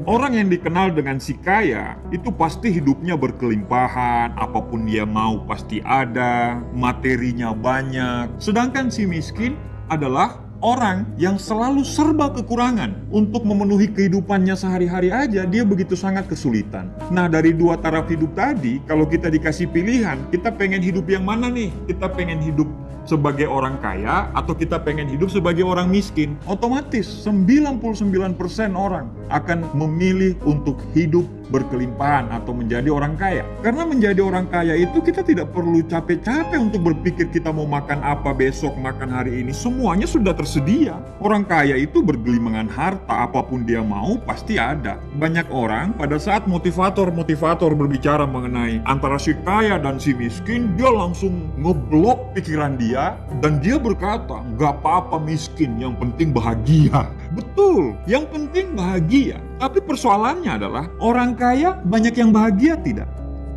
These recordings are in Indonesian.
Orang yang dikenal dengan si kaya itu pasti hidupnya berkelimpahan, apapun dia mau pasti ada, materinya banyak. Sedangkan si miskin adalah orang yang selalu serba kekurangan. Untuk memenuhi kehidupannya sehari-hari aja dia begitu sangat kesulitan. Nah, dari dua taraf hidup tadi, kalau kita dikasih pilihan, kita pengen hidup yang mana nih? Kita pengen hidup sebagai orang kaya atau kita pengen hidup sebagai orang miskin? Otomatis 99% orang akan memilih untuk hidup berkelimpahan atau menjadi orang kaya. Karena menjadi orang kaya itu kita tidak perlu capek-capek untuk berpikir kita mau makan apa besok, makan hari ini. Semuanya sudah tersedia. Orang kaya itu bergelimangan harta, apapun dia mau pasti ada. Banyak orang pada saat motivator berbicara mengenai antara si kaya dan si miskin, dia langsung ngeblok pikiran dia dan dia berkata, "Gak apa-apa miskin, yang penting bahagia." Betul, yang penting bahagia. Tapi persoalannya adalah orang kaya banyak yang bahagia tidak?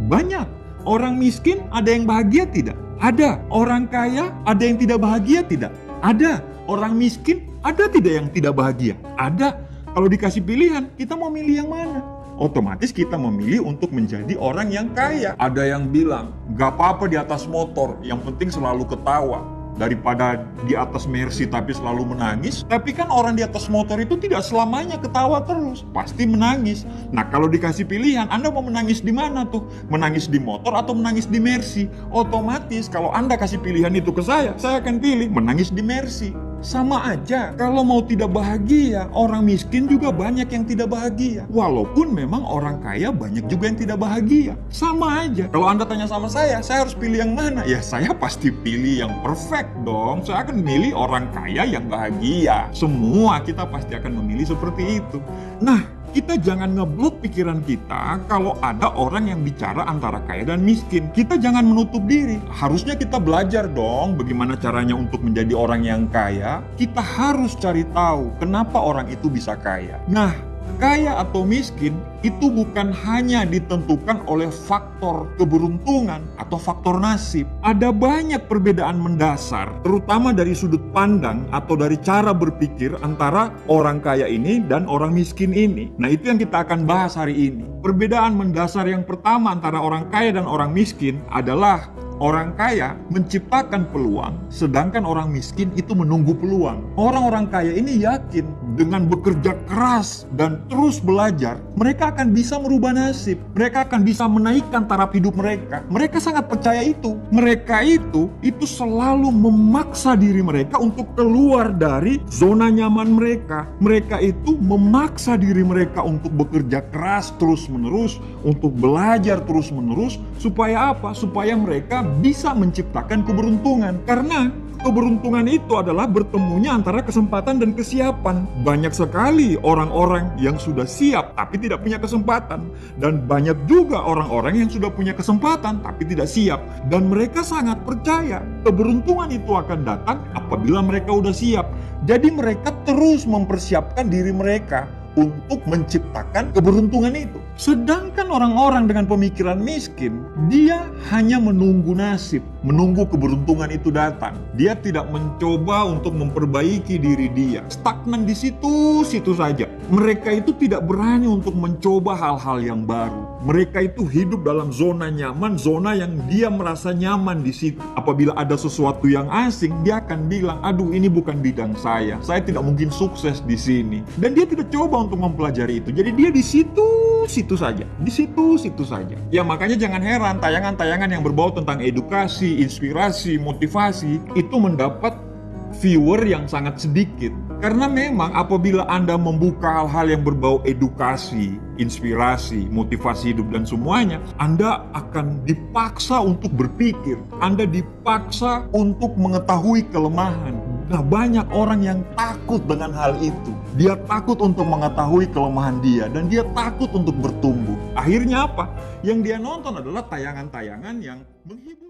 Banyak. Orang miskin ada yang bahagia tidak? Ada. Orang kaya ada yang tidak bahagia tidak? Ada. Orang miskin ada tidak yang tidak bahagia? Ada. Kalau dikasih pilihan, kita mau milih yang mana? Otomatis kita memilih untuk menjadi orang yang kaya. Ada yang bilang, gak apa-apa di atas motor, yang penting selalu ketawa. Daripada di atas Mercy tapi selalu menangis. Tapi kan orang di atas motor itu tidak selamanya ketawa terus, pasti menangis. Nah, kalau dikasih pilihan, Anda mau menangis di mana tuh? Menangis di motor atau menangis di Mercy? Otomatis kalau Anda kasih pilihan itu ke saya akan pilih menangis di Mercy. Sama aja, kalau mau tidak bahagia, orang miskin juga banyak yang tidak bahagia. Walaupun memang orang kaya banyak juga yang tidak bahagia. Sama aja, kalau Anda tanya sama saya harus pilih yang mana? Ya saya pasti pilih yang perfect dong. Saya akan milih orang kaya yang bahagia. Semua kita pasti akan memilih seperti itu. Nah, kita jangan ngeblok pikiran kita kalau ada orang yang bicara antara kaya dan miskin. Kita jangan menutup diri. Harusnya kita belajar dong bagaimana caranya untuk menjadi orang yang kaya. Kita harus cari tahu kenapa orang itu bisa kaya. Nah, kaya atau miskin itu bukan hanya ditentukan oleh faktor keberuntungan atau faktor nasib. Ada banyak perbedaan mendasar, terutama dari sudut pandang atau dari cara berpikir antara orang kaya ini dan orang miskin ini. Nah, itu yang kita akan bahas hari ini. Perbedaan mendasar yang pertama antara orang kaya dan orang miskin adalah orang kaya menciptakan peluang, sedangkan orang miskin itu menunggu peluang. Orang-orang kaya ini yakin dengan bekerja keras dan terus belajar, mereka akan bisa merubah nasib. Mereka akan bisa menaikkan taraf hidup mereka. Mereka sangat percaya itu. Mereka itu selalu memaksa diri mereka untuk keluar dari zona nyaman mereka. Mereka itu memaksa diri mereka untuk bekerja keras terus-menerus, untuk belajar terus-menerus, supaya apa? Supaya mereka bisa menciptakan keberuntungan. Karena keberuntungan itu adalah bertemunya antara kesempatan dan kesiapan. Banyak sekali orang-orang yang sudah siap tapi tidak punya kesempatan. Dan banyak juga orang-orang yang sudah punya kesempatan tapi tidak siap. Dan mereka sangat percaya keberuntungan itu akan datang apabila mereka udah siap. Jadi mereka terus mempersiapkan diri mereka untuk menciptakan keberuntungan itu. Sedangkan orang-orang dengan pemikiran miskin, dia hanya menunggu nasib, menunggu keberuntungan itu datang. Dia tidak mencoba untuk memperbaiki diri dia. Stagnan di situ saja. Mereka itu tidak berani untuk mencoba hal-hal yang baru. Mereka itu hidup dalam zona nyaman, zona yang dia merasa nyaman di situ. Apabila ada sesuatu yang asing, dia akan bilang, "Aduh, ini bukan bidang saya tidak mungkin sukses di sini." Dan dia tidak coba untuk mempelajari itu. Jadi dia di situ saja. Ya makanya jangan heran tayangan-tayangan yang berbau tentang edukasi, inspirasi, motivasi itu mendapat viewer yang sangat sedikit. Karena memang apabila Anda membuka hal-hal yang berbau edukasi, inspirasi, motivasi hidup dan semuanya, Anda akan dipaksa untuk berpikir. Anda dipaksa untuk mengetahui kelemahan. Nah, banyak orang yang takut dengan hal itu. Dia takut untuk mengetahui kelemahan dia dan dia takut untuk bertumbuh. Akhirnya apa? Yang dia nonton adalah tayangan-tayangan yang menghibur.